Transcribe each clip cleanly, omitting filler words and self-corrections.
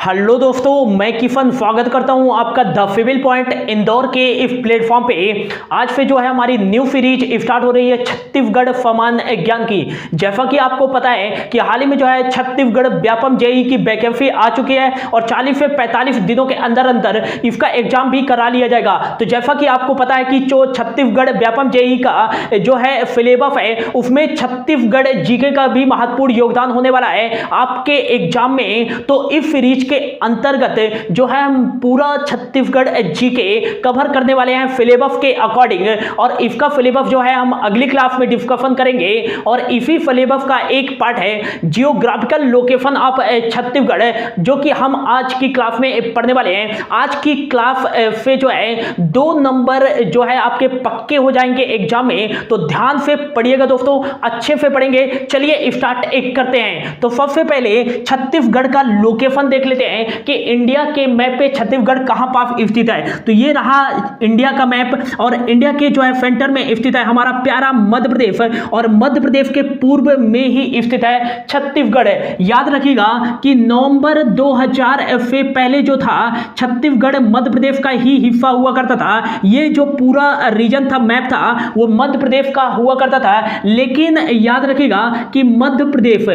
Hello दोस्तों, मैं किफन स्वागत करता हूं आपका द फेविल पॉइंट इंदौर के इस प्लेटफॉर्म पे। आज से जो है हमारी न्यू सीरीज स्टार्ट हो रही है छत्तीसगढ़ समान ज्ञान की। जैसा कि आपको पता है कि हाल ही में जो है छत्तीसगढ़ व्यापम जेईई की वैकेंसी आ चुकी है और 40 से 45 दिनों के अंदर अंदर इसका एग्जाम भी करा लिया जाएगा। तो जैसा कि आपको पता है कि जो छत्तीसगढ़ व्यापम जेईई का जो है सिलेबस है उसमें छत्तीसगढ़ जीके का भी महत्वपूर्ण योगदान होने वाला है आपके एग्जाम में। तो इस सीरीज के अंतर्गत जो है हम पूरा छत्तीसगढ़ जीके कवर करने वाले हैं सिलेबस के अकॉर्डिंग, और इसका सिलेबस जो है हम अगली क्लास में डिस्कशन करेंगे। और इसी सिलेबस का एक पार्ट है जियोग्राफिकल लोकेशन ऑफ छत्तीसगढ़, जो कि हम आज की क्लास में पढ़ने वाले हैं। आज की क्लास से जो है 2 नंबर जो है आपके पक्के हो जाएंगे एग्जाम में, तो ध्यान से पढ़िएगा दोस्तों, अच्छे से पढ़ेंगे। चलिए स्टार्ट करते हैं। तो सबसे पहले छत्तीसगढ़ का लोकेशन देख लेते हैं कि इंडिया के मैप पे छत्तीसगढ़ कहां पास स्थित है। तो ये रहा इंडिया का मैप, और इंडिया के जो है सेंटर में स्थित है हमारा प्यारा मध्य प्रदेश, और मध्य प्रदेश के पूर्व में ही स्थित है छत्तीसगढ़। याद रखिएगा कि नवंबर 2000 से पहले जो था छत्तीसगढ़ मध्य प्रदेश का ही हिस्सा हुआ करता था। ये जो पूरा रीजन था, मैप था, वो मध्य प्रदेश का हुआ करता था। लेकिन याद रखिएगा कि मध्य प्रदेश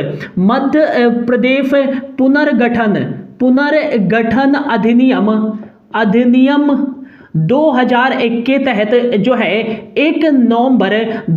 पुनर्गठन अधिनियम 2001 के तहत जो है 1 नवंबर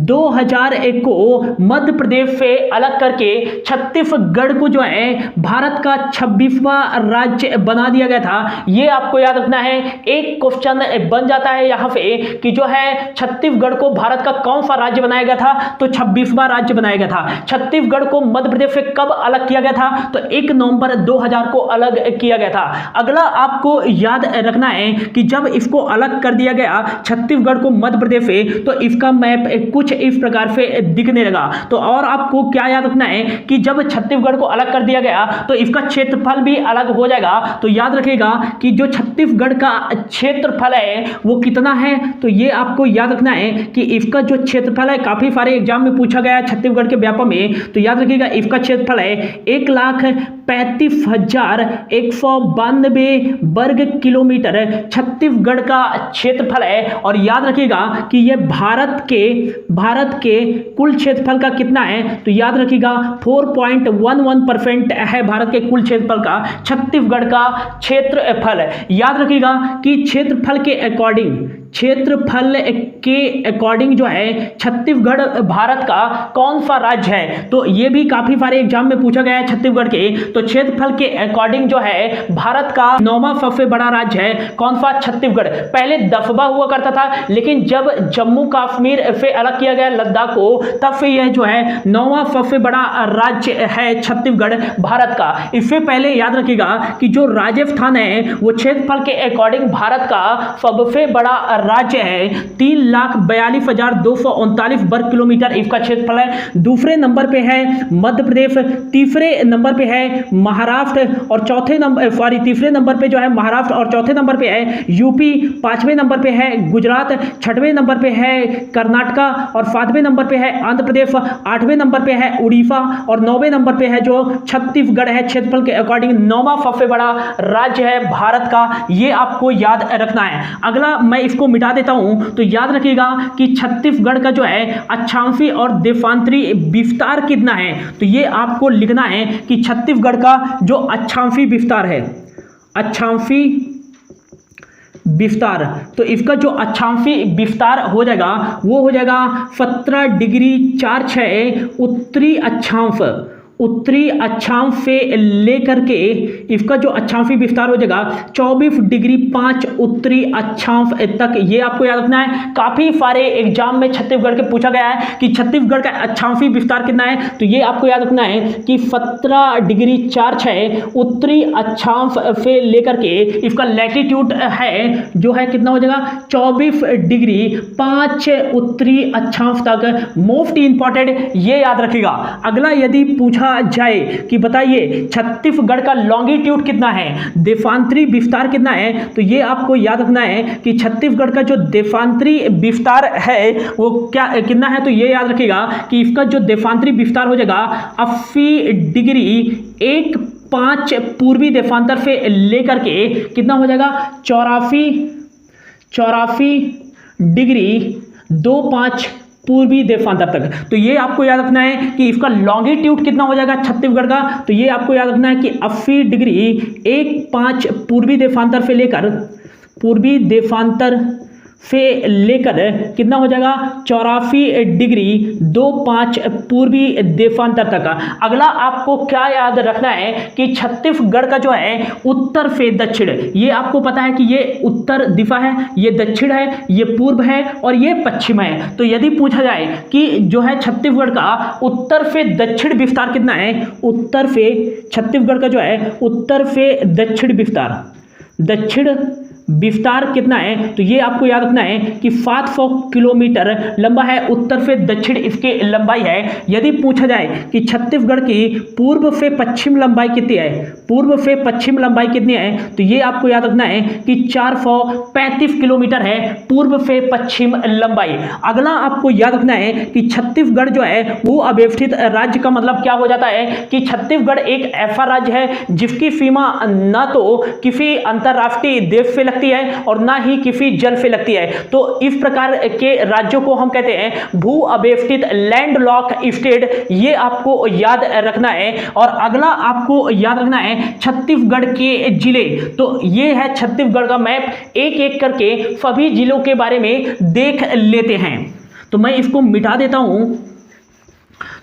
2001 को मध्य प्रदेश से अलग करके छत्तीसगढ़ को जो है भारत का 26वां राज्य बना दिया गया था। ये आपको याद रखना है। एक क्वेश्चन बन जाता है यहाँ पे कि जो है छत्तीसगढ़ को भारत का कौन सा राज्य बनाया गया था, तो 26वां राज्य बनाया गया था। छत्तीसगढ़ को मध्य प्रदेश से कब अलग किया गया था, तो 1 नवंबर 2000 को अलग किया गया था। अगला आपको याद रखना है कि जब इसको अलग कर दिया गया छत्तीसगढ़ को मध्य प्रदेश से, तो इसका मैप कुछ इस प्रकार से दिखने लगा। तो और आपको क्या याद रखना है कि जब छत्तीसगढ़ को अलग कर दिया गया तो इसका क्षेत्रफल भी अलग हो जाएगा। तो याद रखिएगा कि जो छत्तीसगढ़ का क्षेत्रफल है वो कितना है, तो ये आपको याद रखना है कि इसका जो क्षेत्रफल है, काफी सारे एग्जाम में पूछा गया है छत्तीसगढ़ के व्यापम में। तो याद रखिएगा इसका क्षेत्रफल है 1,35,192 वर्ग किलोमीटर छत्तीसगढ़ का क्षेत्रफल है। और याद रखिएगा कि यह भारत के कुल क्षेत्रफल का कितना है, तो याद रखिएगा 4.11% है भारत के कुल क्षेत्रफल का छत्तीसगढ़ का क्षेत्रफल। याद रखिएगा कि क्षेत्रफल के अकॉर्डिंग जो है छत्तीसगढ़ भारत का कौन सा राज्य है, तो ये भी काफी सारे एग्जाम में पूछा गया है छत्तीसगढ़ के। तो क्षेत्रफल के अकॉर्डिंग जो है भारत का 9वां सबसे बड़ा राज्य है कौन सा, छत्तीसगढ़। पहले 10वां हुआ करता था, लेकिन जब जम्मू कश्मीर से अलग किया गया लद्दाख को, तब से यह जो है 9वां सबसे बड़ा राज्य है छत्तीसगढ़ भारत का। इससे पहले याद रखिएगा कि जो राजस्थान है वो क्षेत्रफल के अकॉर्डिंग भारत का सबसे बड़ा राज्य है। 3,42,239 वर्ग किलोमीटर इसका क्षेत्रफल है। दूसरे नंबर पे है मध्य प्रदेश, तीसरे नंबर पे है महाराष्ट्र, और तीसरे नंबर पे जो है महाराष्ट्र, और चौथे नंबर पे है यूपी, 5वें नंबर पे है गुजरात, 6वें नंबर पे है कर्नाटका, और 7वें नंबर पे है आंध्र प्रदेश, 8वें नंबर पे है उड़ीसा, और 9वें नंबर पे है जो छत्तीसगढ़ है। क्षेत्रफल के अकॉर्डिंग 9वां सबसे बड़ा राज्य है भारत का। ये आपको याद रखना है। अगला मैं इसको मिटा देता हूं। तो याद रखिएगा कि छत्तीसगढ़ का जो है अक्षांशीय और देशांतरी विस्तार कितना है, तो ये आपको लिखना है कि छत्तीसगढ़ का जो अक्षांशीय विस्तार, तो इसका जो अक्षांशीय विस्तार हो जाएगा वो हो जाएगा 17.46 उत्तरी अक्षांश से लेकर के इसका जो अक्षांशीय विस्तार हो जाएगा 24.5 उत्तरी अक्षांश तक। ये आपको याद रखना है। काफी सारे एग्जाम में छत्तीसगढ़ के पूछा गया है कि छत्तीसगढ़ का अक्षांशीय विस्तार कितना है, तो ये आपको याद रखना है कि 17.46 उत्तरी अक्षांश से लेकर के इसका लैटिट्यूड है जो है कितना हो जाएगा 24.5 उत्तरी अक्षांश तक। मोस्ट इंपॉर्टेंट ये याद रखिएगा। अगला यदि पूछा जाए कि बताइए छत्तीसगढ़ का लॉन्गिट्यूड कितना है, देशांतरी विस्तार कितना है, तो ये आपको याद रखना है कि छत्तीसगढ़ का जो देशांतरी विस्तार है वो कितना है, तो ये याद रखिएगा कि इसका जो देशांतरी विस्तार हो जाएगा 80 डिग्री 1 5 पूर्वी देशांतर से लेकर के कितना हो जाएगा 84 डिग्री 25 पूर्वी देशांतर तक। तो ये आपको याद रखना है कि इसका लॉन्गिट्यूड कितना हो जाएगा छत्तीसगढ़ का, तो ये आपको याद रखना है कि 80 डिग्री 15 पूर्वी देशांतर से लेकर कितना हो जाएगा 84 डिग्री 25 पूर्वी देशांतर तक। अगला आपको क्या याद रखना है कि छत्तीसगढ़ का जो है उत्तर से दक्षिण, ये आपको पता है कि ये उत्तर दिशा है, ये दक्षिण है, ये पूर्व है और ये पश्चिम है। तो यदि पूछा जाए कि जो है छत्तीसगढ़ का उत्तर से दक्षिण विस्तार कितना है, छत्तीसगढ़ का जो है उत्तर से दक्षिण विस्तार कितना है, तो ये आपको याद रखना है कि 700 किलोमीटर लंबा है। उत्तर से दक्षिण इसकी लंबाई है। यदि पूछा जाए कि छत्तीसगढ़ की पूर्व से पश्चिम लंबाई कितनी है, तो ये आपको याद रखना है कि 435 किलोमीटर है पूर्व से पश्चिम लंबाई। अगला आपको याद रखना है कि छत्तीसगढ़ जो है वो अव्यवस्थित राज्य का मतलब क्या हो जाता है कि छत्तीसगढ़ एक ऐसा राज्य है जिसकी सीमा न तो किसी अंतरराष्ट्रीय देश से लगती है और ना ही किसी जल से लगती है। तो इस प्रकार के राज्यों को हम कहते हैं भू अव्यवस्थित लैंडलॉक स्टेट, ये आपको याद रखना है। और अगला आपको याद रखना है छत्तीसगढ़ के जिले। तो ये है छत्तीसगढ़ का मैप, एक एक करके सभी जिलों के बारे में देख लेते हैं। तो मैं इसको मिटा देता हूं।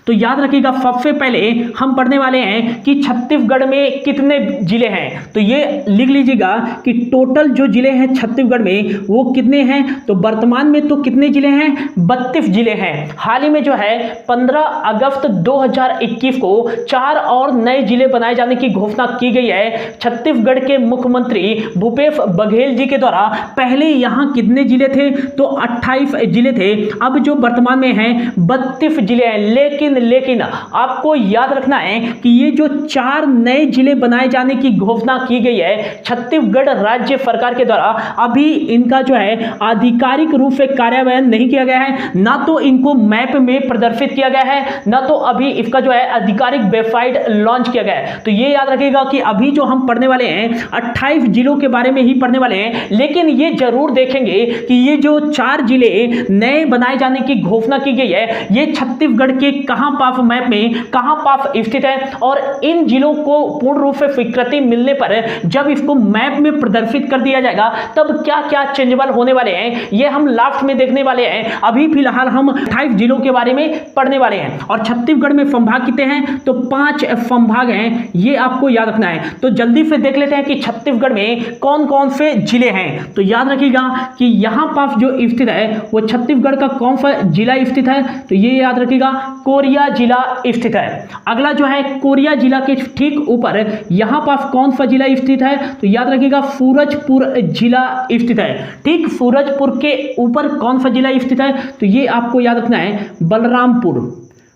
तो याद रखिएगा सबसे पहले हम पढ़ने वाले हैं कि छत्तीसगढ़ में कितने जिले हैं। तो ये लिख लीजिएगा कि टोटल जो जिले हैं छत्तीसगढ़ में वो कितने हैं। तो वर्तमान में तो कितने जिले हैं, 32 जिले हैं। हाल ही में जो है 15 अगस्त 2021 को 4 और नए जिले बनाए जाने की घोषणा की गई है छत्तीसगढ़ के मुख्यमंत्री भूपेश बघेल जी के द्वारा। पहले यहाँ कितने जिले थे, तो 28 जिले थे। अब जो वर्तमान में हैं 32 जिले हैं। लेकिन आपको याद रखना है कि ये जो 4 नए जिले बनाए जाने की घोषणा की गई है छत्तीसगढ़ राज्य सरकार के द्वारा, अभी इनका जो है आधिकारिक रूप से कार्यान्वयन नहीं किया गया है, ना तो इनको मैप में प्रदर्शित किया गया है, ना तो अभी इसका जो है आधिकारिक वेबसाइट लॉन्च किया गया है। तो ये याद रखिएगा कि अभी जो हम पढ़ने वाले हैं 28 जिलों के बारे में ही पढ़ने वाले हैं। लेकिन ये जरूर देखेंगे कि ये जो 4 जिले नए बनाए जाने की घोषणा की गई है ये छत्तीसगढ़ के कहां पास मैप में कहां पास स्थित है, और इन जिलों को पूर्ण रूप से स्वीकृति मिलने पर जब इसको मैप में प्रदर्शित कर दिया जाएगा तब क्या क्या चेंजेबल होने वाले हैं ये हम लास्ट में देखने वाले हैं। अभी फिलहाल हम 28 जिलों के बारे में पढ़ने वाले हैं। और छत्तीसगढ़ में संभाग कितने हैं, तो 5 संभाग हैं, ये आपको याद रखना है। तो जल्दी से देख लेते हैं कि छत्तीसगढ़ में कौन कौन से जिले हैं। तो याद रखिएगा कि यहां पास जो स्थित है वो छत्तीसगढ़ का कौन सा जिला स्थित है, तो ये याद रखिएगा कोरिया जिला स्थित है। अगला जो है कोरिया जिला के ठीक ऊपर यहां पास कौन सा जिला स्थित है, तो याद रखिएगा सूरजपुर जिला स्थित है। ठीक सूरजपुर के ऊपर कौन सा जिला स्थित है, तो ये आपको याद रखना है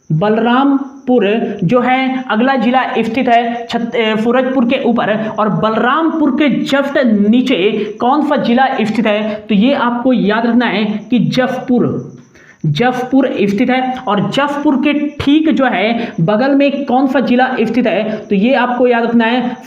बलरामपुर जो है अगला जिला स्थित है सूरजपुर के ऊपर। और बलरामपुर के जस्ट नीचे कौन सा जिला स्थित है, तो ये आपको याद रखना है कि जशपुर स्थित है। और जशपुर के ठीक जो है बगल में कौन सा जिला स्थित है, तो ये आपको याद रखना है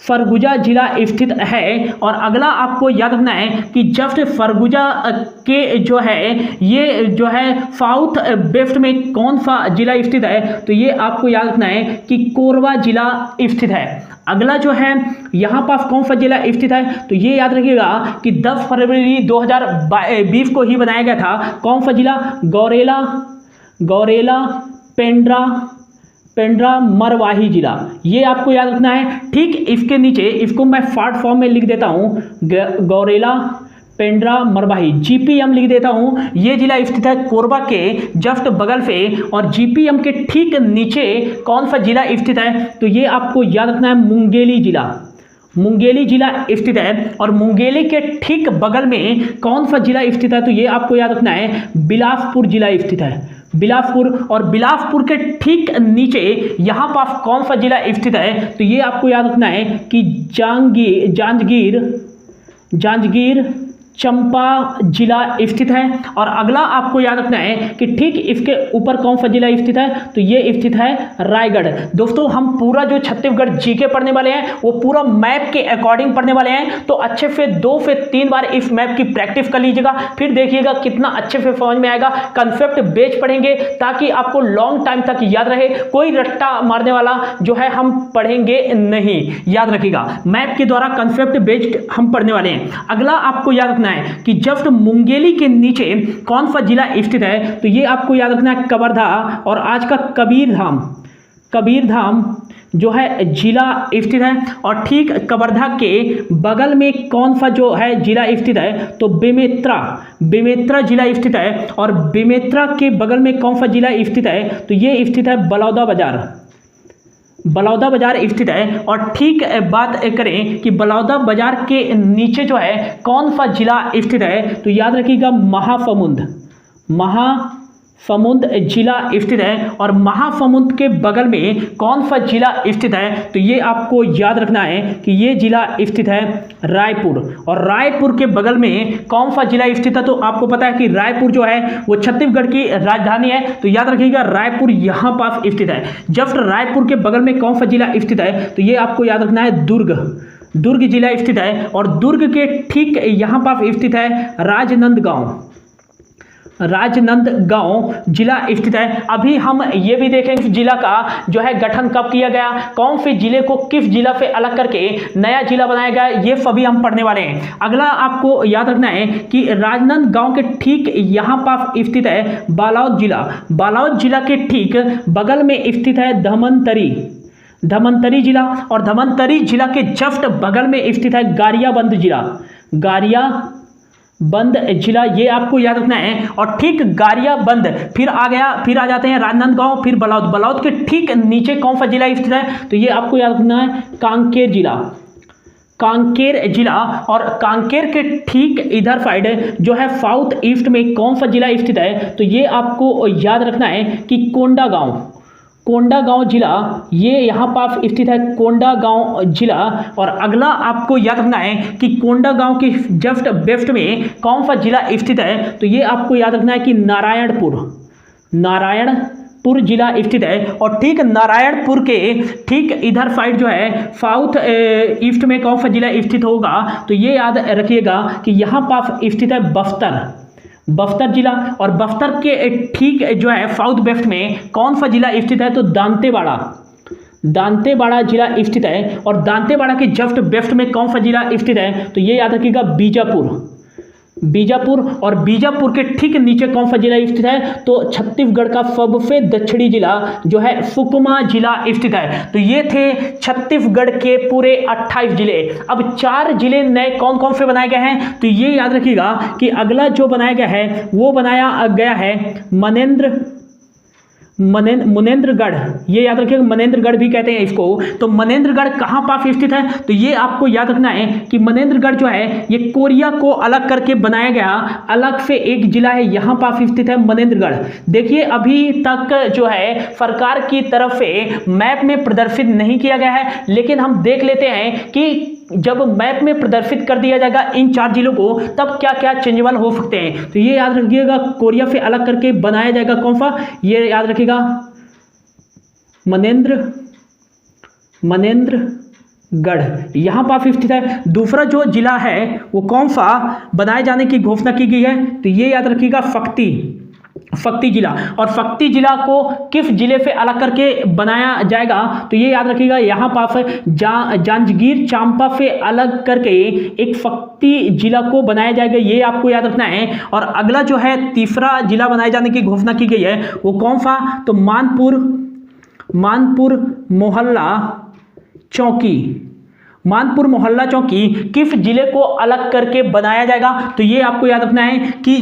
सरगुजा जिला स्थित है। और अगला आपको याद रखना है कि जस्ट सरगुजा के जो है ये जो है साउथ वेस्ट में कौन सा जिला स्थित है, तो ये आपको याद रखना है कि कोरबा जिला स्थित है। अगला जो है यहाँ पास कौन सा जिला स्थित है, तो ये याद रखिएगा कि 10 फरवरी 2020 को ही बनाया गया था। कौन सा जिला, गौरेला पेंड्रा मरवाही जिला, ये आपको याद रखना है। ठीक इसके नीचे इसको मैं शॉर्ट फॉर्म में लिख देता हूँ, गौरेला पेंड्रा मरवाही, जीपीएम लिख देता हूँ। ये जिला स्थित है कोरबा के जस्ट बगल से। और जीपीएम के ठीक नीचे कौन सा जिला स्थित है, तो ये आपको याद रखना है मुंगेली जिला स्थित है। और मुंगेली के ठीक बगल में कौन सा जिला स्थित है, तो ये आपको याद रखना है बिलासपुर जिला स्थित है, बिलासपुर। और बिलासपुर के ठीक नीचे यहाँ पास कौन सा जिला स्थित है, तो ये आपको याद रखना है कि जांजगीर चंपा जिला स्थित है। और अगला आपको याद रखना है कि ठीक इसके ऊपर कौन सा जिला स्थित है, तो ये स्थित है रायगढ़। दोस्तों हम पूरा जो छत्तीसगढ़ जीके पढ़ने वाले हैं वो पूरा मैप के अकॉर्डिंग पढ़ने वाले हैं, तो अच्छे से 2 से 3 बार इस मैप की प्रैक्टिस कर लीजिएगा, फिर देखिएगा कितना अच्छे से समझ में आएगा। कंसेप्ट बेस्ड पढ़ेंगे ताकि आपको लॉन्ग टाइम तक याद रहे, कोई रट्टा मारने वाला जो है हम पढ़ेंगे नहीं, याद रखिएगा। मैप के द्वारा कंसेप्ट बेस्ड हम पढ़ने वाले हैं। अगला आपको याद रखना है कि जस्ट मुंगेली के नीचे कौन सा जिला स्थित है, तो ये आपको याद रखना है कवर्धा और आज का कबीरधाम जो है जिला स्थित है। और ठीक कवर्धा के बगल में कौन सा जो है जिला स्थित है, तो बेमेत्रा जिला स्थित है। और बेमेत्रा के बगल में कौन सा जिला स्थित है, तो ये स्थित है बलौदा बाजार स्थित है। और ठीक बात करें कि बलौदा बाजार के नीचे जो है कौन सा जिला स्थित है, तो याद रखिएगा महासमुंद जिला स्थित है। और महासमुंद के बगल में कौन सा जिला स्थित है, तो ये आपको याद रखना है कि ये जिला स्थित है रायपुर। और रायपुर के बगल में कौन सा जिला स्थित है, तो आपको पता है कि रायपुर जो है वो छत्तीसगढ़ की राजधानी है, तो याद रखिएगा रायपुर यहाँ पास स्थित है। जस्ट रायपुर के बगल में कौन सा जिला स्थित है, तो ये आपको याद रखना है दुर्ग जिला स्थित है। और दुर्ग के ठीक यहाँ पास स्थित है राजनांदगांव जिला स्थित है। अभी हम ये भी देखेंगे जिला का जो है गठन कब किया गया, कौन से जिले को किस जिला से अलग करके नया जिला बनाया गया, ये सभी हम पढ़ने वाले हैं। अगला आपको याद रखना है कि राजनांदगांव के ठीक यहाँ पास स्थित है बालोद जिला के ठीक बगल में स्थित है धमंतरी जिला। और धमंतरी जिला के जस्ट बगल में स्थित है गारियाबंद जिला, ये आपको याद रखना है। और ठीक गारियाबंद फिर आ जाते हैं राजनांदगांव, फिर बलौद के ठीक नीचे कौन सा जिला स्थित है, तो ये आपको याद रखना है कांकेर जिला। और कांकेर के ठीक इधर साइड जो है साउथ ईस्ट में कौन सा जिला स्थित है, तो ये आपको याद रखना है कि कोंडागांव जिला, ये यहाँ पास स्थित है कोंडागांव जिला। और अगला आपको याद रखना है कि कोंडागांव के जस्ट वेस्ट में कौन सा जिला स्थित है, तो ये आपको याद रखना है कि नारायणपुर जिला स्थित है। और ठीक नारायणपुर के ठीक इधर साइड जो है साउथ ईस्ट में कौन सा जिला स्थित होगा, तो ये याद रखिएगा कि यहाँ पास स्थित है बस्तर जिला। और बस्तर के ठीक जो है साउथ वेस्ट में कौन सा जिला स्थित है, तो दांतेवाड़ा जिला स्थित है। और दांतेवाड़ा के जस्ट वेस्ट में कौन सा जिला स्थित है, तो ये याद रखिएगा बीजापुर। और बीजापुर के ठीक नीचे कौन सा जिला स्थित है, तो छत्तीसगढ़ का सबसे दक्षिणी जिला जो है सुकमा जिला स्थित है। तो ये थे छत्तीसगढ़ के पूरे 28 जिले। अब 4 जिले नए कौन कौन से बनाए गए हैं, तो ये याद रखिएगा कि अगला जो बनाया गया है वो बनाया गया है मनेन्द्रगढ़, ये याद रखिएगा मनेन्द्रगढ़ भी कहते हैं इसको। तो मनेन्द्रगढ़ कहाँ पास स्थित है, तो ये आपको याद रखना है कि मनेन्द्रगढ़ जो है ये कोरिया को अलग करके बनाया गया अलग से एक जिला है, यहाँ पास स्थित है मनेन्द्रगढ़। देखिए अभी तक जो है सरकार की तरफ से मैप में प्रदर्शित नहीं किया गया है, लेकिन हम देख लेते हैं कि जब मैप में प्रदर्शित कर दिया जाएगा इन 4 जिलों को तब क्या क्या चेंजेबल हो सकते हैं। तो ये याद रखिएगा कोरिया से अलग करके बनाया जाएगा कौन सा, ये याद रखिएगा मनेन्द्रगढ़ यहाँ पास स्थित है। दूसरा जो जिला है वो कौन सा बनाए जाने की घोषणा की गई है, तो ये याद रखिएगा शक्ति जिला। और शक्ति जिला को किस जिले से अलग करके बनाया जाएगा, तो ये याद रखिएगा यहाँ पास जांजगीर चांपा से अलग करके एक शक्ति जिला को बनाया जाएगा, ये आपको याद रखना है। और अगला जो है तीसरा जिला बनाए जाने की घोषणा की गई है वो कौन सा, तो मानपुर मोहल्ला चौकी किस जिले को अलग करके बनाया जाएगा, तो ये आपको याद रखना है कि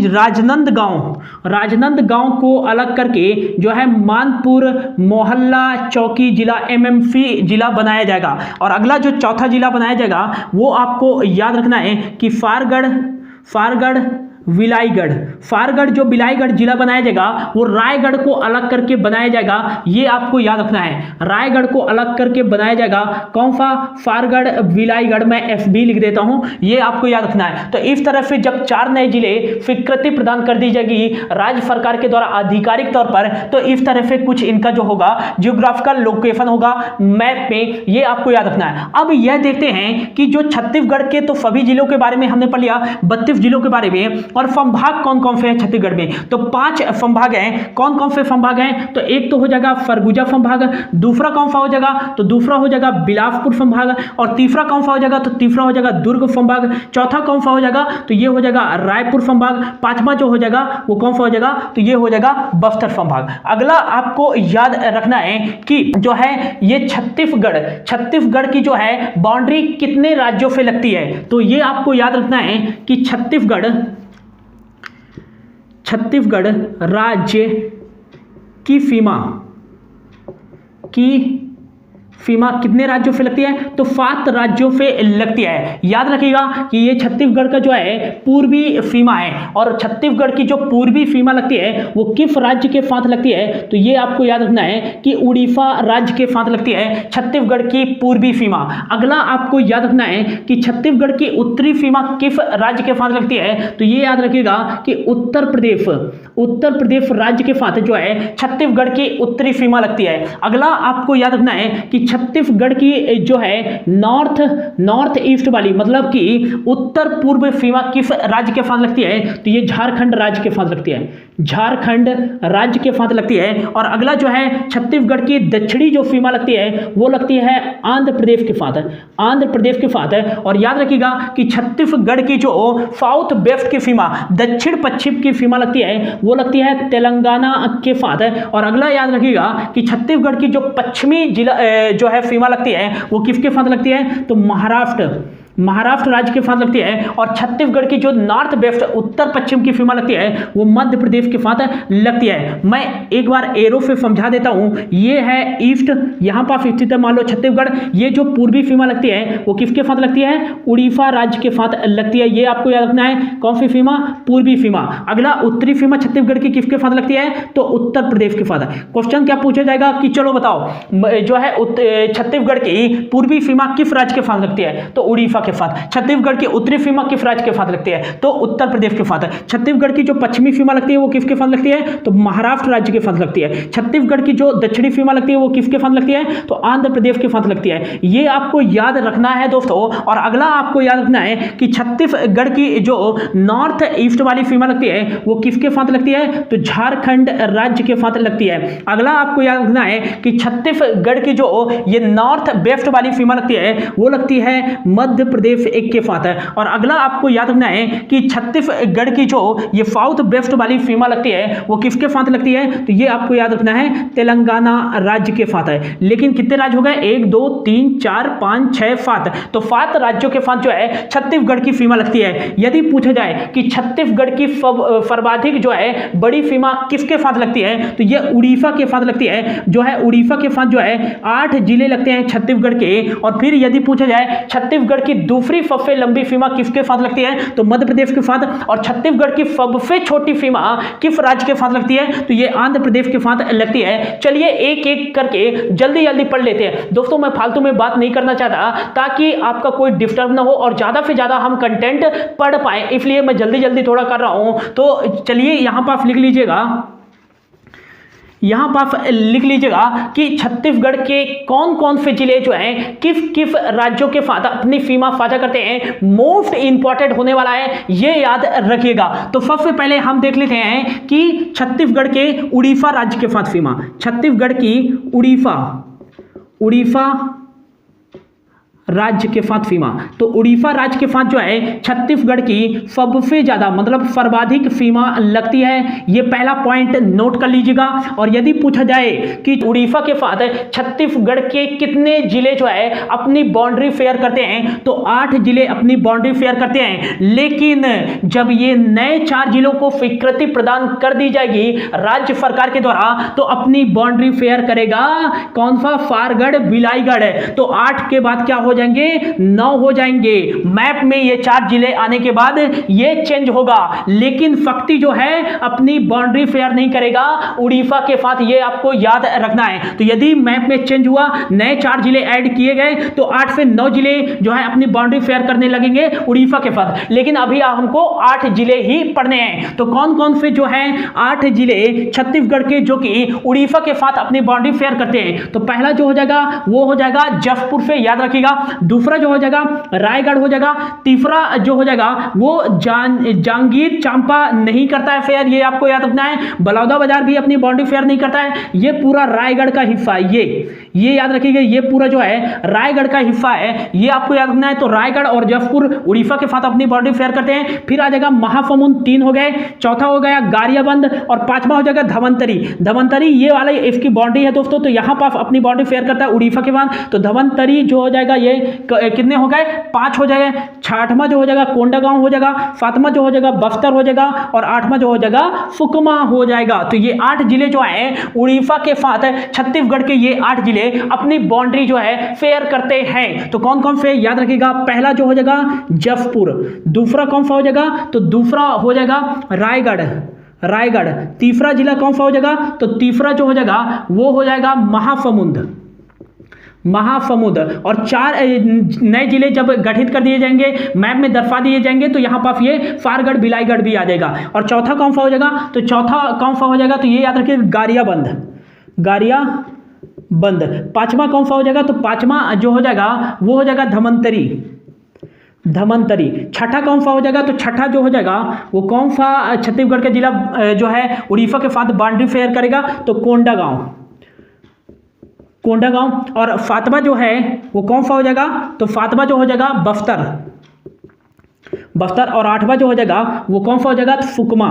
राजनांदगांव को अलग करके जो है मानपुर मोहल्ला चौकी जिला MMC जिला बनाया जाएगा। और अगला जो चौथा जिला बनाया जाएगा वो आपको याद रखना है कि फारगढ़ विलायगढ़, फारगढ़ जो विलायगढ़ जिला बनाया जाएगा वो रायगढ़ को अलग करके बनाया जाएगा, ये आपको याद रखना है। रायगढ़ को अलग करके बनाया जाएगा, कौन सा, फारगढ़ विलायगढ़, मैं FB लिख देता हूं, ये आपको याद रखना है। तो इस तरह से जब 4 नए जिले स्वीकृति प्रदान कर दी जाएगी राज्य सरकार के द्वारा आधिकारिक तौर पर, तो इस तरह से कुछ इनका जो होगा जियोग्राफिकल लोकेशन होगा मैप में, ये आपको याद रखना है। अब यह देखते हैं कि जो छत्तीसगढ़ के तो सभी जिलों के बारे में हमने पढ़ लिया, 32 जिलों के बारे में, और संभाग कौन कौन से हैं छत्तीसगढ़ में, तो 5 संभाग हैं। कौन कौन से संभाग हैं, तो एक तो हो जाएगा सरगुजा संभाग, दूसरा कौन सा हो जाएगा, तो दूसरा हो जाएगा बिलासपुर संभाग, और तीसरा कौन सा हो जाएगा, तो तीसरा हो जाएगा दुर्ग संभाग, चौथा कौन सा हो जाएगा, तो ये हो जाएगा रायपुर संभाग, पांचवा जो हो जाएगा वो कौन सा हो जाएगा, तो ये हो जाएगा बस्तर संभाग। अगला आपको याद रखना है कि जो है ये छत्तीसगढ़ की जो है बाउंड्री कितने राज्यों से लगती है, तो ये आपको याद रखना है कि छत्तीसगढ़ राज्य की सीमा कितने राज्यों से लगती है, तो 7 राज्यों से लगती है। याद रखिएगा कि ये छत्तीसगढ़ का जो है पूर्वी सीमा है, और छत्तीसगढ़ की जो पूर्वी सीमा लगती है वो किस राज्य के साथ लगती है, तो ये आपको याद रखना है कि उड़ीसा राज्य के साथ लगती है छत्तीसगढ़ की पूर्वी सीमा। अगला आपको याद रखना है कि छत्तीसगढ़ की उत्तरी सीमा किस राज्य के साथ लगती है, तो ये याद रखिएगा कि उत्तर प्रदेश राज्य के साथ जो है छत्तीसगढ़ की उत्तरी सीमा लगती है। अगला आपको याद रखना है कि छत्तीसगढ़ की जो है नॉर्थ ईस्ट वाली, मतलब कि उत्तर पूर्व सीमा किस राज्य के साथ लगती है, तो ये झारखंड राज्य के साथ लगती है, झारखंड राज्य के साथ लगती है। और अगला जो है छत्तीसगढ़ की दक्षिणी जो सीमा लगती है वो लगती है आंध्र प्रदेश के साथ, है। और याद रखिएगा कि छत्तीसगढ़ की जो साउथ वेस्ट की सीमा, दक्षिण पश्चिम की सीमा लगती है वो लगती है तेलंगाना के साथ है। और अगला याद रखिएगा कि छत्तीसगढ़ की जो पश्चिमी जिला जो है सीमा लगती है वो किसके साथ लगती है, तो महाराष्ट्र राज्य के साथ लगती है। और छत्तीसगढ़ की जो नॉर्थ वेस्ट उत्तर पश्चिम की सीमा लगती है वो मध्य प्रदेश के साथ लगती है। मैं एक बार एरो से समझा देता हूं, ये है ईस्ट, यहां पर स्थित है मान लो छत्तीसगढ़, ये जो पूर्वी सीमा लगती है वो किसके साथ लगती है, उड़ीसा राज्य के साथ लगती है। ये आपको याद रखना है, कौन सी सीमा, पूर्वी सीमा। अगला उत्तरी सीमा छत्तीसगढ़ की किसके साथ लगती है, तो उत्तर प्रदेश के साथ। क्वेश्चन क्या पूछा जाएगा कि चलो बताओ जो है छत्तीसगढ़ की पूर्वी सीमा किस राज्य के साथ लगती है, तो उड़ीसा के साथ। छत्तीसगढ़ की उत्तरी सीमा किस राज्य के साथ लगती है, तो उत्तर प्रदेश के साथ। छत्तीसगढ़ की जो पश्चिमी सीमा लगती है वो किसके साथ लगती है, तो महाराष्ट्र राज्य के साथ लगती है। छत्तीसगढ़ की जो दक्षिणी सीमा लगती है वो किसके साथ लगती है, तो आंध्र प्रदेश के साथ लगती है। ये आपको याद रखना है दोस्तों। और अगला आपको याद रखना है कि छत्तीसगढ़ की जो नॉर्थ ईस्ट वाली सीमा लगती है वो किसके साथ लगती है, तो झारखंड राज्य के साथ लगती है। अगला आपको याद रखना है कि छत्तीसगढ़ की जो ये नॉर्थ वेस्ट वाली सीमा लगती है वो लगती है मध्य प्रदेश एक के साथ है। और अगला आपको याद रखना है कि छत्तीसगढ़ की जो ये साउथ वेस्ट वाली सीमा लगती है वो किसके साथ लगती है, तो ये आपको याद रखना है तेलंगाना राज्य के साथ है। लेकिन कितने राज्य हो गए, 1 2 3 4 5 6 7, तो 7 राज्यों के साथ जो है छत्तीसगढ़ की सीमा लगती है। यदि पूछा जाए कि छत्तीसगढ़ की सर्वाधिक जो है बड़ी सीमा किसके साथ लगती है, तो ये उड़ीसा के साथ लगती है। जो है उड़ीसा के साथ जो है 8 जिले लगते हैं छत्तीसगढ़ के। और फिर यदि पूछा जाए छत्तीसगढ़ की दूसरी सबसे लंबी सीमा किसके साथ लगती है, तो मध्य प्रदेश के साथ। और छत्तीसगढ़ की सबसे छोटी सीमा किस राज्य के साथ लगती है, तो ये आंध्र प्रदेश के साथ लगती है। चलिए एक एक करके जल्दी जल्दी पढ़ लेते हैं दोस्तों। मैं फालतू में बात नहीं करना चाहता ताकि आपका कोई डिस्टर्ब ना हो और ज्यादा से ज्यादा हम कंटेंट पढ़ पाए, इसलिए मैं जल्दी जल्दी थोड़ा कर रहा हूं। तो चलिए यहां पर आप लिख लीजिएगा, यहां पर आप लिख लीजिएगा कि छत्तीसगढ़ के कौन कौन से जिले जो हैं किस किस राज्यों के साथ अपनी सीमा साझा करते हैं। मोस्ट इंपॉर्टेंट होने वाला है, ये याद रखिएगा। तो सबसे पहले हम देख लेते हैं कि छत्तीसगढ़ के उड़ीसा राज्य के साथ सीमा, छत्तीसगढ़ की उड़ीसा राज्य के साथ सीमा। तो उड़ीसा राज्य के साथ जो है छत्तीसगढ़ की सबसे ज्यादा मतलब सर्वाधिक सीमा लगती है। ये पहला पॉइंट नोट कर लीजिएगा। और यदि पूछा जाए कि उड़ीसा के साथ छत्तीसगढ़ के कितने जिले जो है अपनी बाउंड्री शेयर करते हैं, तो 8 जिले अपनी बाउंड्री शेयर करते हैं। लेकिन जब ये नए 4 जिलों को स्वीकृति प्रदान कर दी जाएगी राज्य सरकार के द्वारा, तो अपनी बाउंड्री शेयर करेगा कौन सा, फारगढ़ विलायगढ़। तो 8 के बाद क्या हो जाएंगे, 9 हो जाएंगे। मैप में ये 4 जिले आने के बाद ये चेंज होगा, लेकिन फक्ती जो है अपनी बाउंड्री फेयर नहीं करेगा उड़ीसा के साथ, ये आपको याद रखना है। तो यदि मैप में चेंज हुआ, नए 4 जिले ऐड किए गए, तो 8 से 9 जिले जो है अपनी बाउंड्री फेयर करने लगेंगे उड़ीसा के साथ। लेकिन अभी हमको 8 जिले ही पढ़ने हैं। तो कौन कौन से जो है 8 जिले छत्तीसगढ़ के जो कि उड़ीसा के साथ अपनी बाउंड्री फेयर करते हैं? तो पहला जो हो जाएगा वो हो जाएगा जशपुर से, याद रखिएगा। दूसरा जो हो जाएगा रायगढ़ हो जाएगा। तीसरा जो हो जाएगा वो जांगीर चांपा नहीं करता है फेयर, ये आपको याद रखना है। बलौदाबाजार भी अपनी बाउंड्री फेयर नहीं करता है, ये पूरा रायगढ़ का हिस्सा है। ये याद रखिएगा, ये पूरा जो है रायगढ़ का हिस्सा है, ये आपको याद रखना है। तो रायगढ़ और जशपुर उड़ीसा के साथ अपनी बाउंड्री फेयर करते हैं। फिर आ जाएगा महासमुंद, 3 हो गए। चौथा हो गया गारियाबंद और 5वां हो जाएगा धमंतरी ये वाला इसकी बाउंड्री है दोस्तों। तो यहां पर अपनी बाउंड्री फेयर करता है उड़ीसा के बाद। तो धमंतरी जो हो जाएगा ये कितने हो गए? 5 हो जाएगा। 6वां जो हो जाएगा कोंडागांव हो जाएगा। 7वां जो हो जाएगा बस्तर हो जाएगा और 8वां जो हो जाएगा सुकमा हो जाएगा। तो ये 8 जिले जो है उड़ीसा के साथ छत्तीसगढ़ के, ये 8 जिले अपनी बाउंड्री जो है फेयर करते हैं। तो कौन कौन से याद रखिएगा? पहला जो हो जाएगा जशपुर, दूसरा कौन सा हो जाएगा? तो दूसरा हो जाएगा रायगढ़। तीसरा जिला कौन सा हो जाएगा? तो तीसरा जो हो जाएगा वो हो जाएगा महासमुंद। और 4 नए जिले जब गठित कर दिए जाएंगे, मैप में दर्शा दिए जाएंगे, तो यहां पर ये फारगढ़ बिलाईगढ़ भी आ जाएगा। और चौथा कौन सा हो जाएगा? तो चौथा कौन सा हो जाएगा? तो ये याद रखिए गारियाबंद। 5वां कौन सा हो जाएगा? तो 5वां जो हो जाएगा वो हो जाएगा धमंतरी। छठा कौन सा हो जाएगा? तो छठा जो हो जाएगा वो कौन सा छत्तीसगढ़ का जिला जो है उड़ीसा के साथ बाउंड्री फेयर करेगा? तो कोंडागांव। और 7वां जो है वो कौन सा हो जाएगा? तो 7वां जो हो जाएगा बस्तर। और 8वां जो हो जाएगा वो कौन सा हो जाएगा? सुकमा।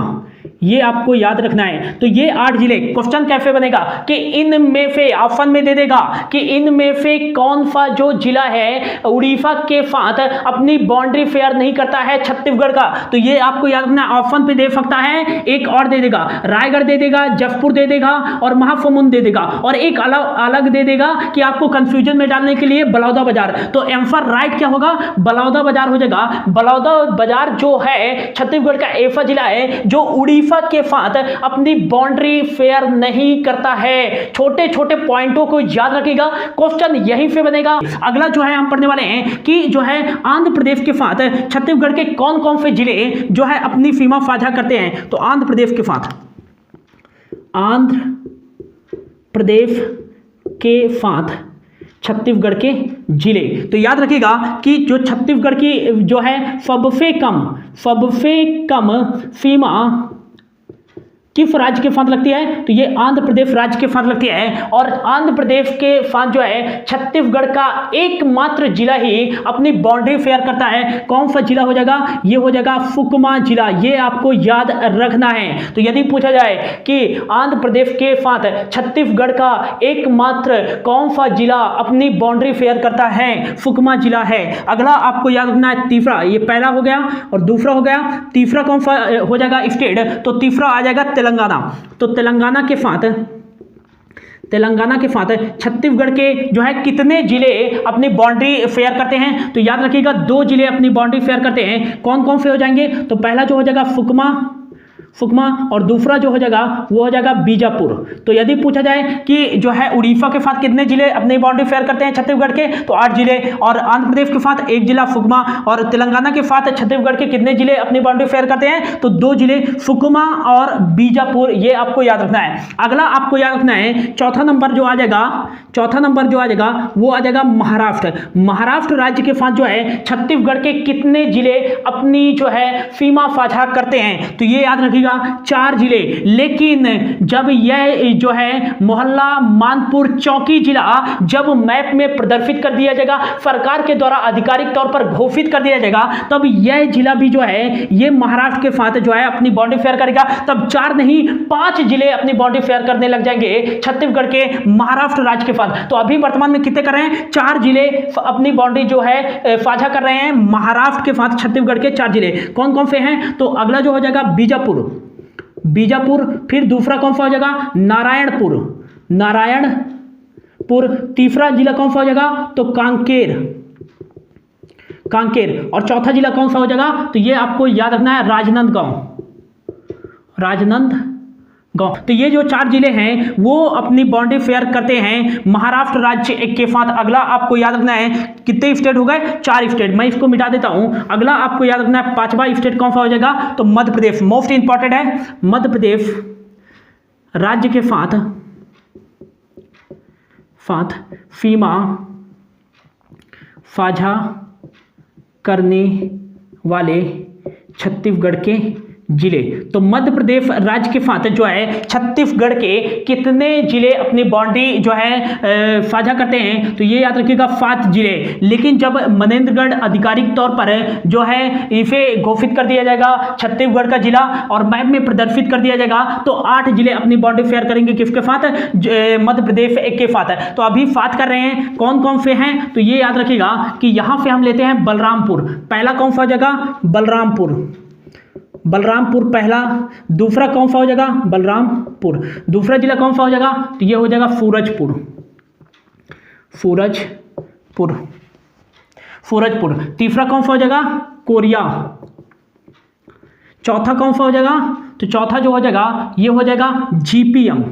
ये आपको याद रखना है। तो ये 8 जिले, क्वेश्चन कैसे बनेगा कि इनमें से ऑप्शन में दे देगा कि इनमें से कौन सा जो जिला है उड़ीसा के साथ अपनी बाउंड्री फेयर नहीं करता है छत्तीसगढ़ का। तो ये आपको याद रखना है, ऑप्शन पे दे सकता है। एक और दे देगा, रायगढ़ दे देगा, जशपुर दे देगा और महासमुंद दे देगा। और एक अलग दे देगा कि आपको कंफ्यूजन में डालने के लिए बलौदाबाजार। तो आंसर राइट क्या होगा? बलौदाबाजार हो जाएगा। बलौदाबाजार जो है छत्तीसगढ़ का ऐसा जिला है जो उड़ीसा के साथ अपनी बाउंड्री फेयर नहीं करता है। छोटे छोटे पॉइंटों को याद रखिएगा, क्वेश्चन यहीं से बनेगा। अगला जो है हम पढ़ने वाले हैं कि जो है आंध्र प्रदेश के साथ छत्तीसगढ़ के कौन कौन से जिले जो है अपनी सीमा साझा करते हैं। तो आंध्र प्रदेश के साथ छत्तीसगढ़ के जिले, तो याद रखिएगा कि जो छत्तीसगढ़ की जो है सबसे कम सीमा किस राज्य के साथ लगती है? तो ये आंध्र प्रदेश राज्य के साथ लगती है। और आंध्र प्रदेश के साथ जो है छत्तीसगढ़ का एकमात्र जिला ही अपनी बाउंड्री फेयर करता है। कौन सा जिला हो जाएगा? ये हो जाएगा सुकमा जिला। ये आपको याद रखना है। तो यदि पूछा जाए कि आंध्र प्रदेश के साथ छत्तीसगढ़ का एकमात्र कौन सा जिला अपनी बाउंड्री फेयर करता है? सुकमा जिला है। अगला आपको याद रखना है तीसरा, ये पहला हो गया और दूसरा हो गया। तीसरा कौन सा हो जाएगा स्टेट? तो तीसरा आ जाएगा तेलंगाना। तो तेलंगाना के साथ छत्तीसगढ़ के जो है कितने जिले अपनी बाउंड्री फेयर करते हैं? तो याद रखिएगा 2 जिले अपनी बाउंड्री फेयर करते हैं। कौन कौन से हो जाएंगे? तो पहला जो हो जाएगा सुकमा और दूसरा जो हो जाएगा वो हो जाएगा बीजापुर। तो यदि पूछा जाए कि जो है उड़ीसा के साथ कितने जिले अपनी बाउंड्री फेयर करते हैं छत्तीसगढ़ के? तो 8 जिले। और आंध्र प्रदेश के साथ 1 जिला सुकमा। और तेलंगाना के साथ छत्तीसगढ़ के कितने जिले अपनी बाउंड्री फेयर करते हैं? तो 2 जिले, सुकमा और बीजापुर। ये आपको याद रखना है। अगला आपको याद रखना है चौथा नंबर जो आ जाएगा वो आ जाएगा महाराष्ट्र राज्य के साथ जो है छत्तीसगढ़ के कितने जिले अपनी जो है सीमा साझा करते हैं? तो ये याद रखिएगा 4 जिले। लेकिन जब यह जो है मोहल्ला मानपुर चौकी जिला जब मैप में प्रदर्शित कर दिया जाएगा, सरकार के द्वारा आधिकारिक तौर पर घोषित कर दिया जाएगा, तब यह जिला भी जो है ये महाराष्ट्र के साथ जो है अपनी बाउंड्री फेयर करेगा। तब 4 नहीं 5 जिले अपनी बाउंड्री फेयर करने लग जाएंगे छत्तीसगढ़ के महाराष्ट्र राज्य के साथ। तो अभी वर्तमान में कितने कर रहे हैं? 4 जिले अपनी बाउंड्री जो है साझा कर रहे हैं महाराष्ट्र के साथ छत्तीसगढ़ के 4 जिले। कौन कौन से हैं? तो अगला जो हो जाएगा बीजापुर। फिर दूसरा कौन सा हो जाएगा? नारायणपुर। तीसरा जिला कौन सा हो जाएगा? तो कांकेर। कांकेर। और चौथा जिला कौन सा हो जाएगा, तो ये आपको याद रखना है राजनांदगांव, राजनांदगांव। तो ये जो 4 जिले हैं वो अपनी बाउंड्री फेयर करते हैं महाराष्ट्र राज्य के साथ। अगला आपको याद रखना है, कितने स्टेट हो गए, 4 स्टेट। मैं इसको मिटा देता हूं। अगला आपको याद रखना है 5वां स्टेट कौन सा हो जाएगा, तो मध्य प्रदेश। मोस्ट इंपॉर्टेंट है, मध्य प्रदेश राज्य के साथ सीमा साझा करने वाले छत्तीसगढ़ के जिले। तो मध्य प्रदेश राज्य के साथ जो है छत्तीसगढ़ के कितने जिले अपनी बाउंड्री जो है साझा करते हैं, तो ये याद रखिएगा 7 जिले। लेकिन जब मनेन्द्रगढ़ आधिकारिक तौर पर जो है इसे घोषित कर दिया जाएगा छत्तीसगढ़ का जिला और मैप में प्रदर्शित कर दिया जाएगा, तो 8 जिले अपनी बाउंड्री फेयर करेंगे किसके साथ, मध्य प्रदेश के साथ। तो अभी बात कर रहे हैं कौन कौन से हैं, तो ये याद रखिएगा कि यहां से हम लेते हैं बलरामपुर। पहला कौन सा हो जाएगा, बलरामपुर पहला। दूसरा कौन सा हो जाएगा, बलरामपुर। दूसरा जिला कौन सा हो जाएगा, तो ये हो जाएगा सूरजपुर। तीसरा कौन सा हो जाएगा, कोरिया। चौथा कौन सा हो जाएगा, तो चौथा जो हो जाएगा ये हो जाएगा GPM,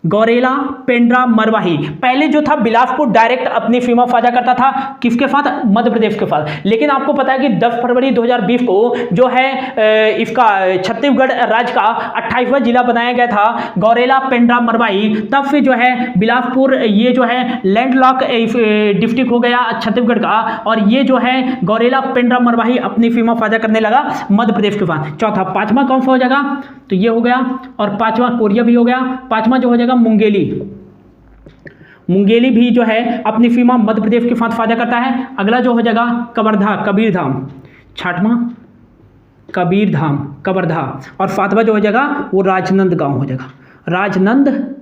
गौरेला, पेंड्रा, मरवाही। पहले जो था बिलासपुर डायरेक्ट अपनी सीमा साझा करता था किसके साथ, मध्य प्रदेश के साथ। लेकिन आपको पता है कि 10 फरवरी 2020 को जो है इसका छत्तीसगढ़ राज्य का 28वां जिला बनाया गया था, गौरेला, पेंड्रा, मरवाही। तब से जो है बिलासपुर ये जो है लैंडलॉक डिस्ट्रिक्ट हो गया छत्तीसगढ़ का, और ये जो है गौरेला, पेंड्रा, मरवाही अपनी सीमा साझा करने लगा मध्य प्रदेश के साथ। चौथा, 5वां कौन सा हो जाएगा, तो ये हो गया, और 5वां कोरिया भी हो गया। 5वां जो हो जाएगा मुंगेली भी जो है अपनी सीमा मध्य प्रदेश के साथ साझा करता है। अगला जो हो जाएगा कबीरधाम। 6वां कबीरधाम। और 7वां जो हो जाएगा वो राजनांदगांव हो जाएगा, राजनांदगांव।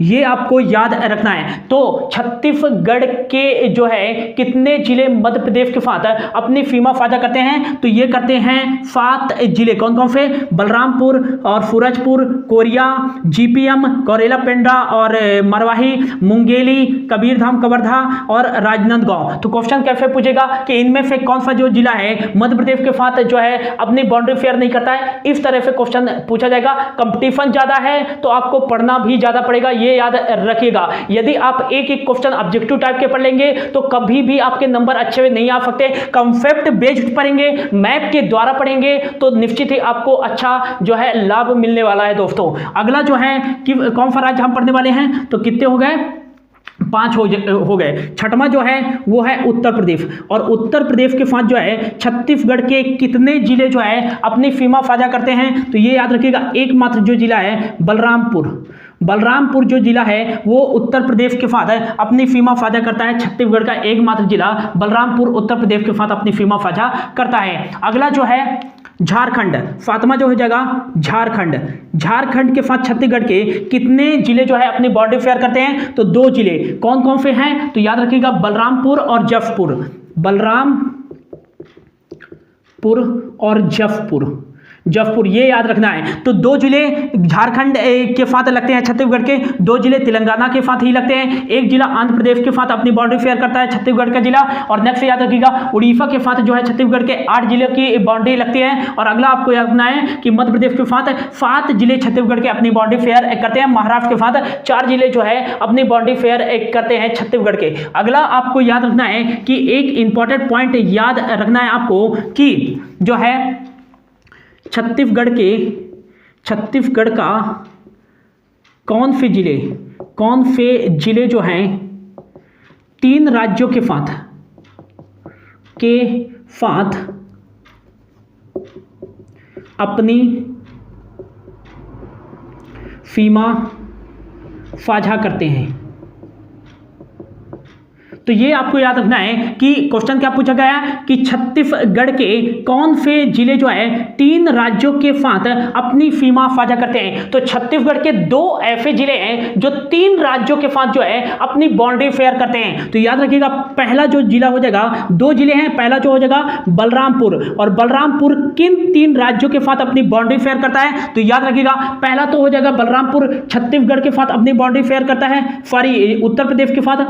ये आपको याद रखना है। तो छत्तीसगढ़ के जो है कितने जिले मध्य प्रदेश के साथ अपनी सीमा साझा करते हैं, तो ये करते हैं 7 जिले। कौन कौन से, बलरामपुर और सूरजपुर, कोरिया, GPM, गौरेला, पेंड्रा और मरवाही, मुंगेली, कबीरधाम, कवर्धा और राजनांदगांव। तो क्वेश्चन कैसे पूछेगा कि इनमें से कौन सा जो जिला है मध्य प्रदेश के साथ जो है अपनी बाउंड्री फेयर नहीं करता है, इस तरह से क्वेश्चन पूछा जाएगा। कंपटीशन ज्यादा है तो आपको पढ़ना भी ज्यादा पड़ेगा, ये याद रखिएगा। यदि आप एक क्वेश्चन ऑब्जेक्टिव टाइप के पढ़ लेंगे तो कभी भी आपके नंबर अच्छे नहीं आ सकते। कंसेप्ट बेस्ड पढ़ेंगे, मैप के द्वारा पढ़ेंगे तो निश्चित ही आपको अच्छा जो है लाभ मिलने वाला है दोस्तों। अगला जो है कि कौन सा राज्य हम पढ़ने वाले हैं, तो कितने हो गए, 5 हो गए। 6वां जो है वो है उत्तर प्रदेश, और उत्तर प्रदेश के साथ जो है छत्तीसगढ़ के कितने जिले जो है अपनी सीमा साझा करते हैं, तो ये याद रखिएगा एकमात्र जो जिला है बलरामपुर जो जिला है वो उत्तर प्रदेश के साथ अपनी सीमा साझा करता है। छत्तीसगढ़ का एकमात्र जिला बलरामपुर उत्तर प्रदेश के साथ अपनी सीमा साझा करता है। अगला जो है झारखंड, 7वां जो हो जाएगा झारखंड के साथ छत्तीसगढ़ के कितने जिले जो है अपनी बाउंड्री फेयर करते हैं, तो 2 जिले। कौन कौन से हैं, तो याद रखिएगा बलरामपुर और जशपुर, ये याद रखना है। तो 2 जिले झारखंड के साथ लगते हैं छत्तीसगढ़ के, 2 जिले तेलंगाना के साथ ही लगते हैं, 1 जिला आंध्र प्रदेश के साथ अपनी बाउंड्री फेयर करता है छत्तीसगढ़ का जिला। और नेक्स्ट याद रखिएगा उड़ीसा के साथ जो है छत्तीसगढ़ के 8 जिले की बाउंड्री लगती है। और अगला आपको याद रखना है कि मध्य प्रदेश के साथ 7 जिले छत्तीसगढ़ के अपनी बाउंड्री फेयर करते हैं। महाराष्ट्र के साथ 4 जिले जो है अपनी बाउंड्री फेयर करते हैं छत्तीसगढ़ के। अगला आपको याद रखना है कि एक इंपॉर्टेंट पॉइंट याद रखना है आपको कि जो है छत्तीसगढ़ का कौन से जिले जो हैं 3 राज्यों के साथ अपनी सीमा साझा करते हैं। तो ये आपको याद रखना है कि क्वेश्चन क्या पूछा गया है कि छत्तीसगढ़ के कौन से जिले जो है 3 राज्यों के साथ अपनी सीमा साझा करते हैं। तो छत्तीसगढ़ के 2 ऐसे जिले हैं जो 3 राज्यों के साथ जो है अपनी बाउंड्री फेयर करते हैं। तो याद रखिएगा पहला जो जिला हो जाएगा, 2 जिले हैं, पहला जो हो जाएगा बलरामपुर, और बलरामपुर किन 3 राज्यों के साथ अपनी बाउंड्री फेयर करता है, तो याद रखिएगा पहला तो हो जाएगा बलरामपुर छत्तीसगढ़ के साथ अपनी बाउंड्री फेयर करता है, सॉरी उत्तर प्रदेश के साथ,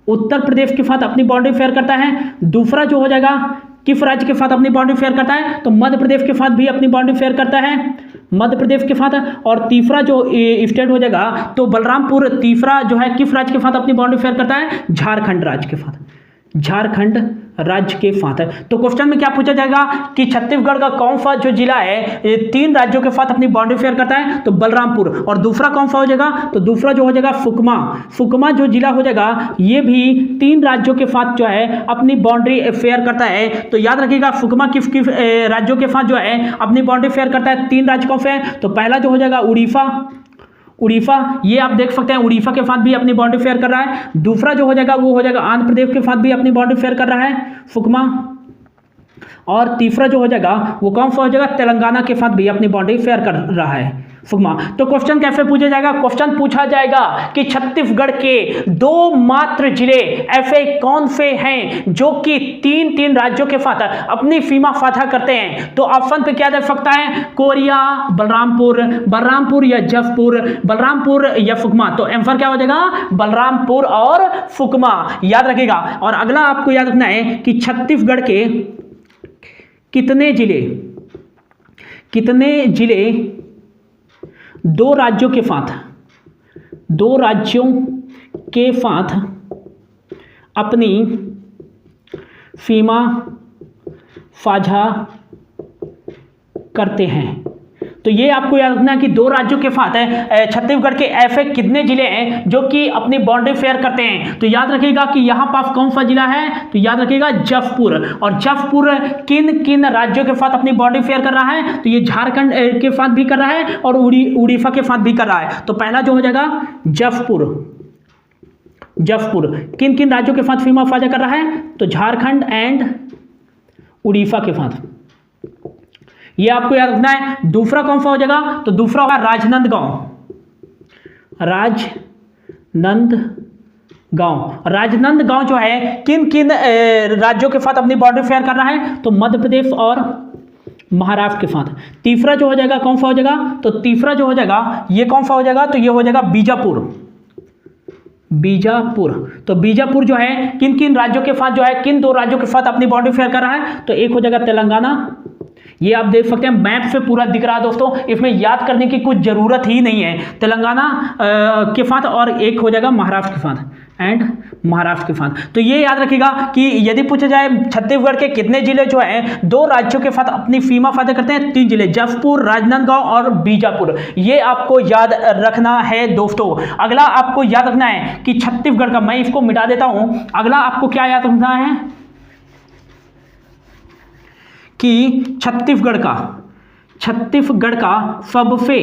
उत्तर प्रदेश के साथ अपनी बाउंड्री शेयर करता है। दूसरा जो हो जाएगा किस राज्य के साथ अपनी बाउंड्री शेयर करता है, तो मध्य प्रदेश के साथ भी अपनी बाउंड्री शेयर करता है, मध्य प्रदेश के साथ। और तीसरा जो स्टेट हो जाएगा तो बलरामपुर तीसरा जो है किस राज्य के साथ अपनी बाउंड्री शेयर करता है, झारखंड राज्य के साथ, झारखंड राज्य के साथ है। तो क्वेश्चन में क्या पूछा जाएगा कि छत्तीसगढ़ का कौन सा जो जिला है ये 3 राज्यों के साथ अपनी बाउंड्री शेयर करता है, तो बलरामपुर। और दूसरा कौन सा हो जाएगा, तो दूसरा जो हो जाएगा सुकमा। सुकमा जो जिला हो जाएगा ये भी 3 राज्यों के साथ जो है अपनी बाउंड्री शेयर करता है। तो याद रखिएगा सुकमा किस किस राज्यों के साथ जो है अपनी बाउंड्री शेयर करता है, 3 राज्य कौन से हैं, तो पहला जो हो जाएगा उड़ीसा, ये आप देख सकते हैं उड़ीसा के साथ भी अपनी बाउंड्री शेयर कर रहा है। दूसरा जो हो जाएगा वो हो जाएगा आंध्र प्रदेश के साथ भी अपनी बाउंड्री शेयर कर रहा है सुकमा। और तीसरा जो हो जाएगा वो कौन सा हो जाएगा, तेलंगाना के साथ भी अपनी बाउंड्री शेयर कर रहा है सुकमा। तो क्वेश्चन कैसे पूछा जाएगा, क्वेश्चन पूछा जाएगा कि छत्तीसगढ़ के 2 मात्र जिले ऐसे कौन से हैं जो कि 3 राज्यों के साथ अपनी सीमा साझा करते हैं। तो ऑप्शन पे क्या दे सकता है, कोरिया, बलरामपुर या जशपुर, बलरामपुर या सुकमा। तो आंसर क्या हो जाएगा, बलरामपुर और सुकमा, याद रखिएगा। और अगला आपको याद रखना है कि छत्तीसगढ़ के कितने जिले 2 राज्यों के साथ अपनी सीमा साझा करते हैं। तो ये आपको याद रखना है कि 2 राज्यों के साथ है छत्तीसगढ़ के ऐसे कितने जिले हैं जो कि अपनी बाउंड्री शेयर करते हैं। तो याद रखिएगा कि यहाँ पास कौन सा जिला है, तो याद रखिएगा जशपुर। और जशपुर किन राज्यों के साथ अपनी बाउंड्री शेयर कर रहा है, तो ये झारखंड के साथ भी कर रहा है और उड़ीसा के साथ भी कर रहा है। तो पहला जो हो जाएगा जशपुर किन राज्यों के साथ सीमा साझा कर रहा है, तो झारखंड एंड उड़ीसा के साथ, ये आपको याद रखना है। दूसरा कौन सा हो जाएगा, तो दूसरा होगा राजनांदगांव जो है किन राज्यों के साथ अपनी बाउंड्री शेयर कर रहा है, तो मध्य प्रदेश और महाराष्ट्र के साथ। तीसरा जो हो जाएगा कौन सा हो जाएगा, तो तीसरा जो हो जाएगा ये कौन सा हो जाएगा, तो ये हो जाएगा बीजापुर। तो बीजापुर जो है किन राज्यों के साथ जो है किन 2 राज्यों के साथ अपनी बाउंड्री शेयर कर रहा है, तो एक हो जाएगा तेलंगाना, ये आप देख सकते हैं मैप से पूरा दिख रहा है दोस्तों, इसमें याद करने की कुछ जरूरत ही नहीं है, तेलंगाना के साथ। और एक हो जाएगा महाराष्ट्र के साथ तो ये याद रखिएगा कि यदि पूछा जाए छत्तीसगढ़ के कितने जिले जो हैं 2 राज्यों के साथ अपनी सीमा साझा करते हैं, 3 जिले, जशपुर, राजनांदगांव और बीजापुर, ये आपको याद रखना है दोस्तों। अगला आपको याद रखना है कि छत्तीसगढ़ का, मैं इसको मिटा देता हूं, अगला आपको क्या याद रखना है कि छत्तीसगढ़ का सबसे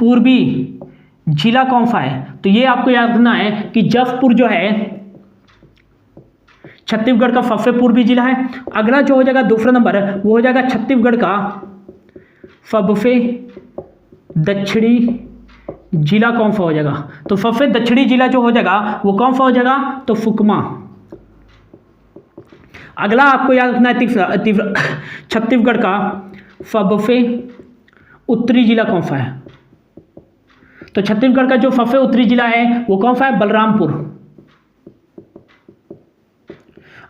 पूर्वी जिला कौन सा है, तो ये आपको याद रखना है कि जशपुर जो है छत्तीसगढ़ का सबसे पूर्वी जिला है। अगला जो हो जाएगा दूसरा नंबर वो हो जाएगा छत्तीसगढ़ का सबसे दक्षिणी जिला कौन सा हो जाएगा, तो सबसे दक्षिणी जिला जो हो जाएगा वो कौन सा हो जाएगा, तो सुकमा। अगला आपको याद रखना है तीसरा छत्तीसगढ़ का सबसे उत्तरी जिला कौन सा है, तो छत्तीसगढ़ का जो सबसे उत्तरी जिला है वो कौन सा है, बलरामपुर।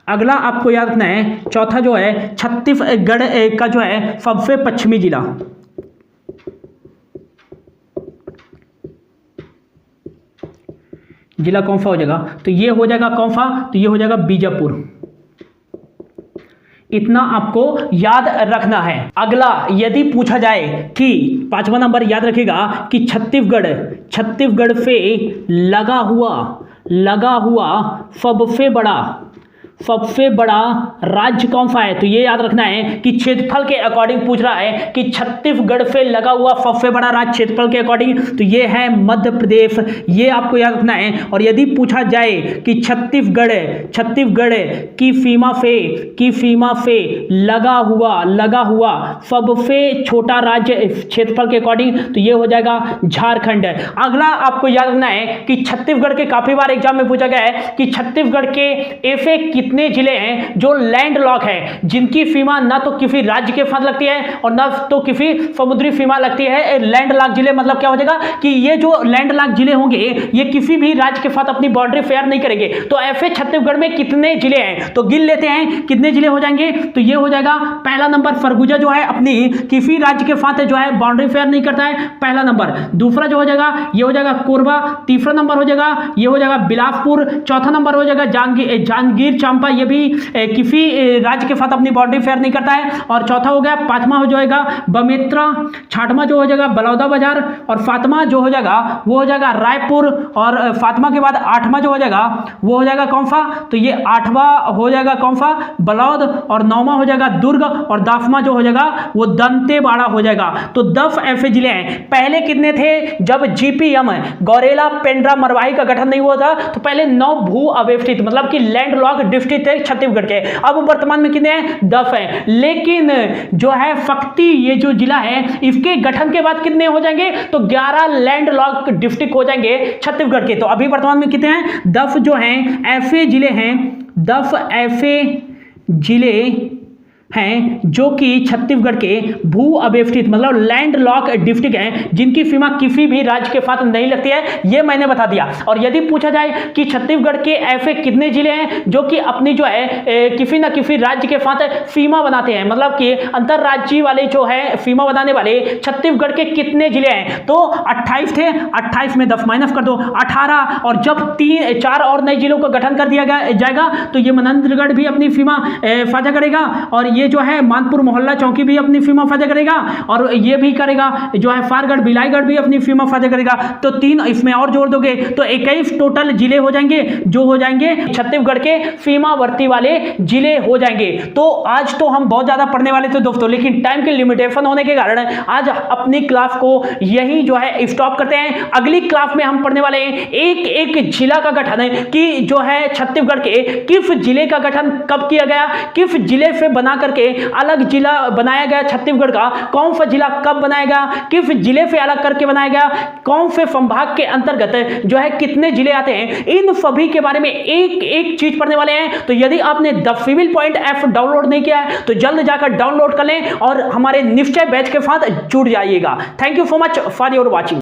अगला आपको याद रखना है चौथा जो है छत्तीसगढ़ का जो है सबसे पश्चिमी जिला, कौन सा हो जाएगा, तो ये हो जाएगा कौन सा, तो ये हो जाएगा बीजापुर। इतना आपको याद रखना है। अगला यदि पूछा जाए कि 5वां नंबर याद रखिएगा कि छत्तीसगढ़ से लगा हुआ सबसे बड़ा राज्य कौन सा है, तो ये याद रखना है कि क्षेत्रफल के अकॉर्डिंग पूछ रहा है कि छत्तीसगढ़ से लगा हुआ सबसे बड़ा राज्य क्षेत्रफल के अकॉर्डिंग, तो ये है मध्य प्रदेश, ये आपको याद रखना है। और यदि पूछा जाए कि छत्तीसगढ़ की सीमा से लगा हुआ सबसे छोटा राज्य क्षेत्रफल के अकॉर्डिंग, तो ये हो जाएगा झारखंड। अगला आपको याद रखना है कि छत्तीसगढ़ के काफी बार एग्जाम में पूछा गया है कि छत्तीसगढ़ के ऐसे कितने कितने जिले हैं जो लैंड लॉक है, जिनकी सीमा ना तो किसी राज्य के साथ लगती है और ना तो किसी समुद्री सीमा लगती है। लैंड लॉक जिले मतलब क्या हो जाएगा कि ये जो लैंड लॉक जिले होंगे ये किसी भी राज्य के साथ अपनी बाउंड्री शेयर नहीं करेंगे। तो ऐसे छत्तीसगढ़ में कितने जिले हैं, तो गिन लेते हैं कितने जिले हो जाएंगे। तो ये हो जाएगा पहला नंबर सरगुजा जो है अपनी किसी राज्य के साथ जो है बाउंड्री शेयर नहीं करता है, पहला नंबर। दूसरा जो हो जाएगा ये हो जाएगा कोरबा, तीसरा नंबर हो जाएगा ये हो जाएगा बिलासपुर, चौथा नंबर हो जाएगा जांजगीर चांपा, ये भी किसी राज्य के साथ अपनी बाउंड्री शेयर नहीं करता है। और चौथा हो गया, पांचवा हो जाएगा बमेत्रा, छठवां जो हो जाएगा बलौदा बाजार और सातवां जो हो जाएगा वो हो जाएगा रायपुर। और सातवां के बाद आठवां जो हो जाएगा वो हो जाएगा कौन सा, तो ये आठवां हो जाएगा कौन सा, बलौद। और नौवां हो जाएगा दुर्ग और 10वां जो हो जाएगा वो दंतेवाड़ा हो जाएगा। तो 10 ऐसे जिले हैं। पहले कितने थे, जब जीपीएम गौरेला पेंड्रा मरवाही का गठन नहीं हुआ था तो पहले 9 भू अवस्थित मतलब कि लैंड लॉक डिस्ट्रिक्ट थे छत्तीसगढ़ के। अब वर्तमान में कितने हैं, 10 हैं। लेकिन जो है शक्ति ये जो जिला है इसके गठन के बाद कितने हो जाएंगे, तो 11 लैंड लॉक डिस्ट्रिक्ट हो जाएंगे छत्तीसगढ़ के। तो अभी वर्तमान में कितने हैं, 10 जो हैं ऐसे जिले हैं, 10 ऐसे जिले हैं जो कि छत्तीसगढ़ के भू अवस्थित मतलब लैंड लॉक डिस्ट्रिक्ट हैं, जिनकी सीमा किसी भी राज्य के साथ नहीं लगती है, ये मैंने बता दिया। और यदि पूछा जाए कि छत्तीसगढ़ के ऐसे कितने जिले हैं जो कि अपनी जो है किसी ना किसी राज्य के साथ सीमा बनाते हैं, मतलब कि अंतरराज्यीय वाले जो है सीमा बनाने वाले छत्तीसगढ़ के कितने जिले हैं, तो 28 थे, 28 में 10 माइनस कर दो 18। और जब 4 और नए जिलों का गठन कर दिया जाएगा तो ये मनेन्द्रगढ़ भी अपनी सीमा साझा करेगा और ये जो है मानपुर मोहल्ला चौकी भी अपनी सीमा साझा करेगा और ये भी करेगा जो है फारगढ़ बिलाईगढ़ भी अपनी सीमा साझा करेगा। तो 3 इसमें और जोड़ दोगे तो 21 टोटल जिले हो जाएंगे जो हो जाएंगे छत्तीसगढ़ के सीमावर्ती वाले जिले हो जाएंगे। तो आज तो हम बहुत ज्यादा पढ़ने वाले थे दोस्तों, लेकिन टाइम के लिमिटेशन होने के कारण आज अपनी क्लास को यही जो है स्टॉप करते हैं। अगली क्लास में हम पढ़ने वाले हैं एक एक जिला का गठन है कि जो है छत्तीसगढ़ के किस जिले का गठन कब किया गया, किस जिले से बना करके अलग जिला बनाया गया छत्तीसगढ़ का, कौन सा जिला कब बनाया गया, किस जिले से अलग करके बनाया गया, कौन से संभाग के अंतर्गत जो है कितने जिले आते हैं, इन सभी के बारे में एक एक चीज पढ़ने वाले हैं। तो यदि आपने the civil point app download नहीं किया है तो जल्द जाकर डाउनलोड कर लें और हमारे निश्चय बैच के साथ जुड़ जाइएगा। Thank you so much for your watching.